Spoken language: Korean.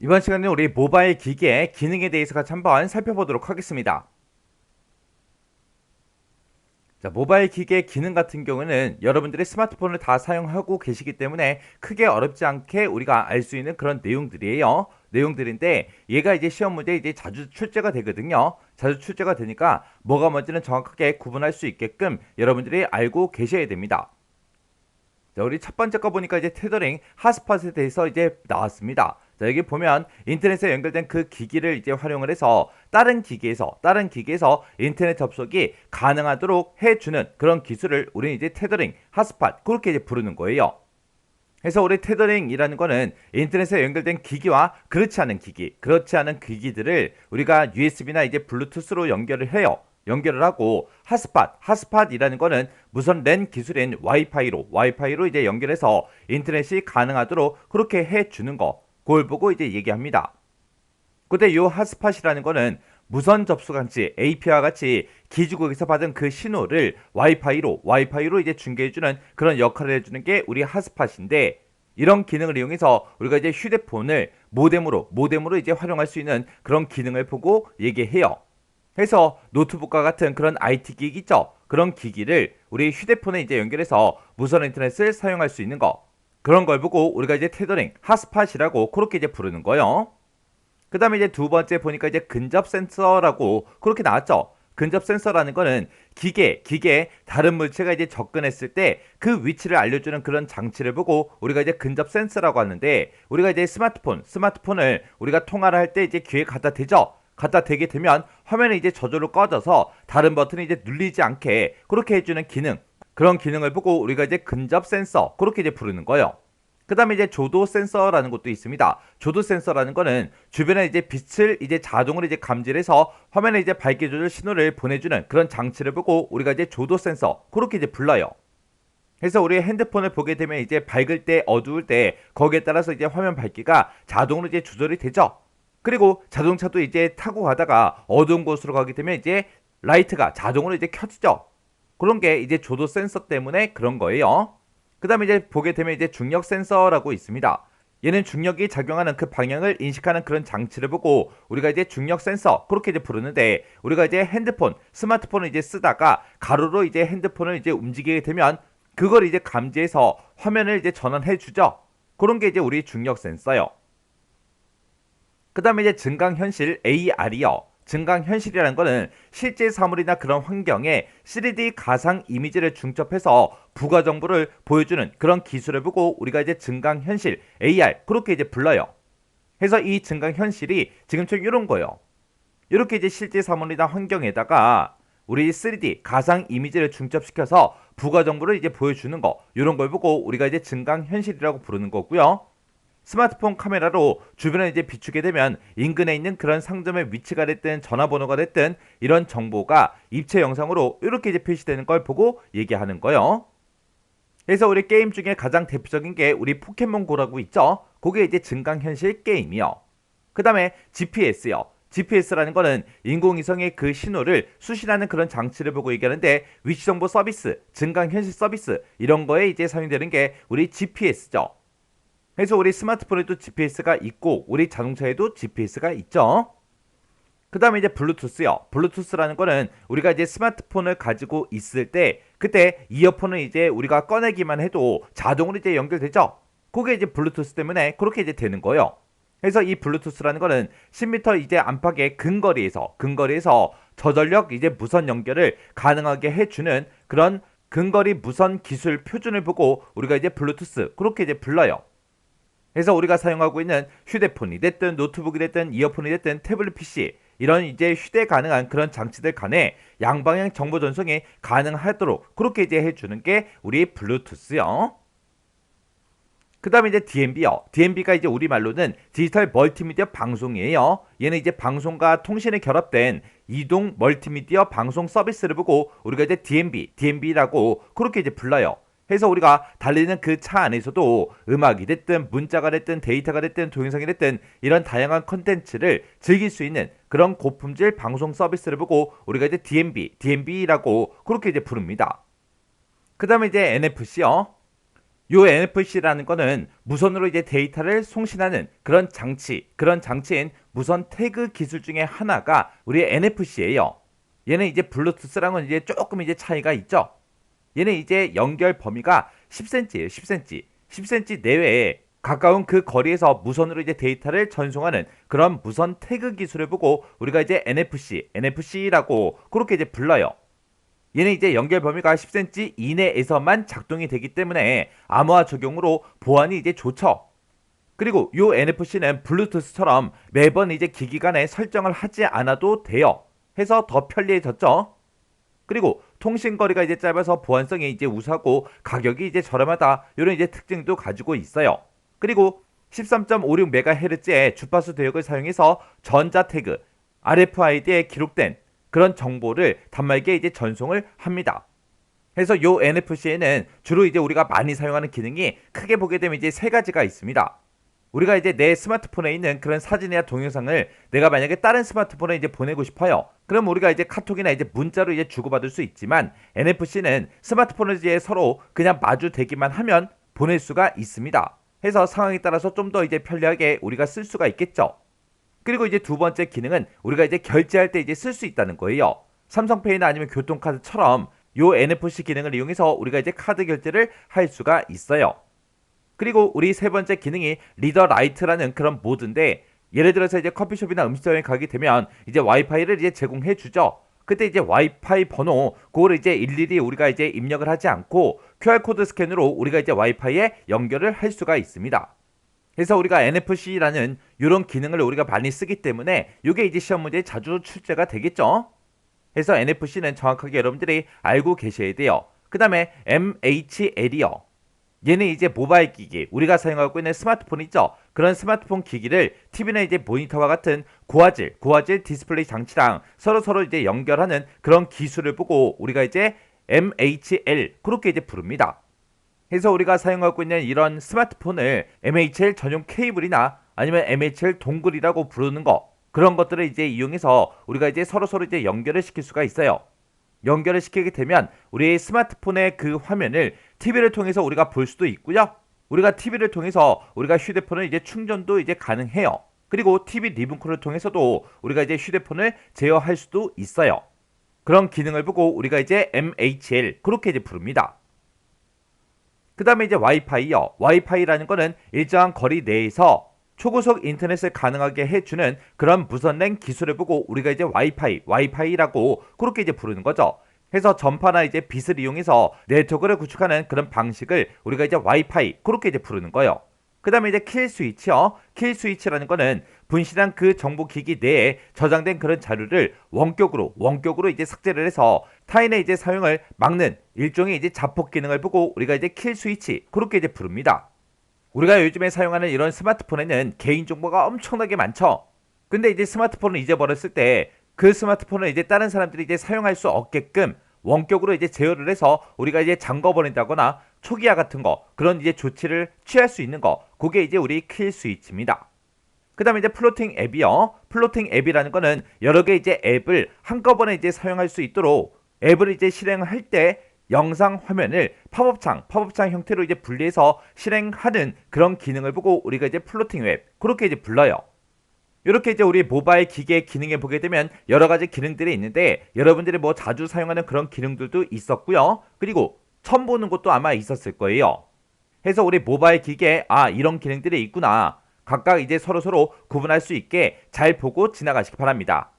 이번 시간에는 우리 모바일 기기의 기능에 대해서 같이 한번 살펴보도록 하겠습니다. 자, 모바일 기기의 기능 같은 경우는 여러분들이 스마트폰을 다 사용하고 계시기 때문에 크게 어렵지 않게 우리가 알 수 있는 그런 내용들이에요. 내용들인데 얘가 이제 시험 문제에 이제 자주 출제가 되거든요. 자주 출제가 되니까 뭐가 뭔지는 정확하게 구분할 수 있게끔 여러분들이 알고 계셔야 됩니다. 자, 우리 첫 번째 거 보니까 이제 테더링 핫스팟에 대해서 이제 나왔습니다. 자, 여기 보면 인터넷에 연결된 그 기기를 이제 활용을 해서 다른 기기에서 인터넷 접속이 가능하도록 해주는 그런 기술을 우리는 이제 테더링 핫스팟 그렇게 이제 부르는 거예요. 그래서 우리 테더링이라는 거는 인터넷에 연결된 기기와 그렇지 않은 기기들을 우리가 USB나 이제 블루투스로 연결을 해요. 연결을 하고 핫스팟이라는 거는 무선 랜 기술인 와이파이로 이제 연결해서 인터넷이 가능하도록 그렇게 해주는 거. 그걸 보고 이제 얘기합니다. 근데 요 핫스팟이라는 거는 무선 접속장치 AP와 같이 기지국에서 받은 그 신호를 와이파이로 이제 중계해주는 그런 역할을 해주는 게 우리 핫스팟인데 이런 기능을 이용해서 우리가 이제 휴대폰을 모뎀으로 이제 활용할 수 있는 그런 기능을 보고 얘기해요. 그래서 노트북과 같은 그런 IT 기기 있죠? 그런 기기를 우리 휴대폰에 이제 연결해서 무선 인터넷을 사용할 수 있는 거. 그런 걸 보고 우리가 이제 테더링, 핫스팟이라고 그렇게 이제 부르는 거예요. 그 다음에 이제 두 번째 보니까 이제 근접 센서라고 그렇게 나왔죠. 근접 센서라는 거는 기계에 다른 물체가 이제 접근했을 때 그 위치를 알려주는 그런 장치를 보고 우리가 이제 근접 센서라고 하는데 우리가 이제 스마트폰을 우리가 통화를 할 때 이제 귀에 갖다 대죠. 갖다 대게 되면 화면이 이제 저절로 꺼져서 다른 버튼이 이제 눌리지 않게 그렇게 해주는 기능 그런 기능을 보고 우리가 이제 근접 센서 그렇게 이제 부르는 거예요. 그 다음에 이제 조도 센서라는 것도 있습니다. 조도 센서라는 거는 주변에 이제 빛을 이제 자동으로 이제 감지해서 화면에 이제 밝기 조절 신호를 보내주는 그런 장치를 보고 우리가 이제 조도 센서 그렇게 이제 불러요. 그래서 우리 핸드폰을 보게 되면 이제 밝을 때 어두울 때 거기에 따라서 이제 화면 밝기가 자동으로 이제 조절이 되죠. 그리고 자동차도 이제 타고 가다가 어두운 곳으로 가게 되면 이제 라이트가 자동으로 이제 켜지죠. 그런 게 이제 조도 센서 때문에 그런 거예요. 그 다음에 이제 보게 되면 이제 중력 센서라고 있습니다. 얘는 중력이 작용하는 그 방향을 인식하는 그런 장치를 보고 우리가 이제 중력 센서 그렇게 이제 부르는데 우리가 이제 스마트폰을 이제 쓰다가 가로로 이제 핸드폰을 이제 움직이게 되면 그걸 이제 감지해서 화면을 이제 전환해 주죠. 그런 게 이제 우리 중력 센서요. 그 다음에 이제 증강현실 AR이요. 증강현실이라는 거는 실제 사물이나 그런 환경에 3D 가상 이미지를 중첩해서 부가 정보를 보여주는 그런 기술을 보고 우리가 이제 증강현실 AR 그렇게 이제 불러요. 그래서 이 증강현실이 지금처럼 이런 거예요. 이렇게 이제 실제 사물이나 환경에다가 우리 3D 가상 이미지를 중첩시켜서 부가 정보를 이제 보여주는 거 이런 걸 보고 우리가 이제 증강현실이라고 부르는 거고요. 스마트폰 카메라로 주변을 이제 비추게 되면 인근에 있는 그런 상점의 위치가 됐든 전화번호가 됐든 이런 정보가 입체 영상으로 이렇게 이제 표시되는 걸 보고 얘기하는 거예요. 그래서 우리 게임 중에 가장 대표적인 게 우리 포켓몬고라고 있죠. 그게 이제 증강현실 게임이요. 그 다음에 GPS요. GPS라는 거는 인공위성의 그 신호를 수신하는 그런 장치를 보고 얘기하는데 위치정보 서비스, 증강현실 서비스 이런 거에 이제 사용되는 게 우리 GPS죠. 그래서 우리 스마트폰에도 GPS가 있고 우리 자동차에도 GPS가 있죠. 그 다음에 이제 블루투스요. 블루투스라는 거는 우리가 이제 스마트폰을 가지고 있을 때 그때 이어폰을 이제 우리가 꺼내기만 해도 자동으로 이제 연결되죠. 그게 이제 블루투스 때문에 그렇게 이제 되는 거예요. 그래서 이 블루투스라는 거는 10m 이제 안팎의 근거리에서 저전력 이제 무선 연결을 가능하게 해주는 그런 근거리 무선 기술 표준을 보고 우리가 이제 블루투스 그렇게 이제 불러요. 그래서 우리가 사용하고 있는 휴대폰이 됐든 노트북이 됐든 이어폰이 됐든 태블릿 PC 이런 이제 휴대 가능한 그런 장치들 간에 양방향 정보 전송이 가능하도록 그렇게 이제 해주는 게 우리 블루투스요. 그 다음에 이제 DMB요. DMB가 이제 우리말로는 디지털 멀티미디어 방송이에요. 얘는 이제 방송과 통신에 결합된 이동 멀티미디어 방송 서비스를 보고 우리가 이제 DMB라고 그렇게 이제 불러요. 해서 우리가 달리는 그 차 안에서도 음악이 됐든 문자가 됐든 데이터가 됐든 동영상이 됐든 이런 다양한 컨텐츠를 즐길 수 있는 그런 고품질 방송 서비스를 보고 우리가 이제 DMB라고 그렇게 이제 부릅니다. 그 다음에 이제 NFC요. 요 NFC라는 거는 무선으로 이제 데이터를 송신하는 그런 장치인 무선 태그 기술 중에 하나가 우리 NFC예요. 얘는 이제 블루투스랑은 이제 조금 이제 차이가 있죠. 얘는 이제 연결 범위가 10cm예요. 10cm. 10cm 내외에 가까운 그 거리에서 무선으로 이제 데이터를 전송하는 그런 무선 태그 기술을 보고 우리가 이제 NFC라고 그렇게 이제 불러요. 얘는 이제 연결 범위가 10cm 이내에서만 작동이 되기 때문에 암호화 적용으로 보안이 이제 좋죠. 그리고 요 NFC는 블루투스처럼 매번 이제 기기 간에 설정을 하지 않아도 돼요. 해서 더 편리해졌죠. 그리고 통신 거리가 이제 짧아서 보안성이 이제 우수하고 가격이 이제 저렴하다. 이런 이제 특징도 가지고 있어요. 그리고 13.56MHz의 주파수 대역을 사용해서 전자 태그, RFID에 기록된 그런 정보를 단말기에 이제 전송을 합니다. 그래서 요 NFC에는 주로 이제 우리가 많이 사용하는 기능이 크게 보게 되면 이제 세 가지가 있습니다. 우리가 이제 내 스마트폰에 있는 그런 사진이나 동영상을 내가 만약에 다른 스마트폰에 이제 보내고 싶어요. 그럼 우리가 이제 카톡이나 이제 문자로 이제 주고받을 수 있지만 NFC는 스마트폰을 이제 서로 그냥 마주 대기만 하면 보낼 수가 있습니다. 해서 상황에 따라서 좀 더 이제 편리하게 우리가 쓸 수가 있겠죠. 그리고 이제 두 번째 기능은 우리가 이제 결제할 때 이제 쓸 수 있다는 거예요. 삼성페이나 아니면 교통카드처럼 요 NFC 기능을 이용해서 우리가 이제 카드 결제를 할 수가 있어요. 그리고 우리 세 번째 기능이 리더 라이트라는 그런 모드인데 예를 들어서 이제 커피숍이나 음식점에 가게 되면 이제 와이파이를 이제 제공해 주죠. 그때 이제 와이파이 번호 그거를 이제 일일이 우리가 이제 입력을 하지 않고 QR코드 스캔으로 우리가 이제 와이파이에 연결을 할 수가 있습니다. 그래서 우리가 NFC라는 이런 기능을 우리가 많이 쓰기 때문에 이게 이제 시험 문제에 자주 출제가 되겠죠. 그래서 NFC는 정확하게 여러분들이 알고 계셔야 돼요. 그 다음에 MHL이요. 얘는 이제 모바일 기기, 우리가 사용하고 있는 스마트폰 있죠? 그런 스마트폰 기기를 TV나 이제 모니터와 같은 고화질 디스플레이 장치랑 서로 이제 연결하는 그런 기술을 보고 우리가 이제 MHL 그렇게 이제 부릅니다. 그래서 우리가 사용하고 있는 이런 스마트폰을 MHL 전용 케이블이나 아니면 MHL 동글이라고 부르는 거 그런 것들을 이제 이용해서 우리가 이제 서로 이제 연결을 시킬 수가 있어요. 연결을 시키게 되면 우리 스마트폰의 그 화면을 TV를 통해서 우리가 볼 수도 있고요. 우리가 TV를 통해서 우리가 휴대폰을 이제 충전도 이제 가능해요. 그리고 TV 리모컨을 통해서도 우리가 이제 휴대폰을 제어할 수도 있어요. 그런 기능을 보고 우리가 이제 MHL 그렇게 이제 부릅니다. 그 다음에 이제 와이파이요. 와이파이라는 거는 일정한 거리 내에서 초고속 인터넷을 가능하게 해주는 그런 무선랜 기술을 보고 우리가 이제 와이파이라고 그렇게 이제 부르는 거죠. 해서 전파나 이제 빛을 이용해서 네트워크를 구축하는 그런 방식을 우리가 이제 와이파이 그렇게 이제 부르는 거예요. 그 다음에 이제 킬 스위치요. 킬 스위치라는 거는 분실한 그 정보 기기 내에 저장된 그런 자료를 원격으로 이제 삭제를 해서 타인의 이제 사용을 막는 일종의 이제 자폭 기능을 보고 우리가 이제 킬 스위치 그렇게 이제 부릅니다. 우리가 요즘에 사용하는 이런 스마트폰에는 개인정보가 엄청나게 많죠. 근데 이제 스마트폰을 잊어버렸을 때 그 스마트폰을 이제 다른 사람들이 이제 사용할 수 없게끔 원격으로 이제 제어를 해서 우리가 이제 잠궈버린다거나 초기화 같은 거 그런 이제 조치를 취할 수 있는 거 그게 이제 우리 킬 스위치입니다. 그 다음에 이제 플로팅 앱이요. 플로팅 앱이라는 거는 여러 개 이제 앱을 한꺼번에 이제 사용할 수 있도록 앱을 이제 실행할 때 영상 화면을 팝업창 형태로 이제 분리해서 실행하는 그런 기능을 보고 우리가 이제 플로팅 웹 그렇게 이제 불러요. 이렇게 이제 우리 모바일 기계 기능에 보게 되면 여러 가지 기능들이 있는데 여러분들이 뭐 자주 사용하는 그런 기능들도 있었고요. 그리고 처음 보는 것도 아마 있었을 거예요. 해서 우리 모바일 기계에 이런 기능들이 있구나. 각각 이제 서로 구분할 수 있게 잘 보고 지나가시기 바랍니다.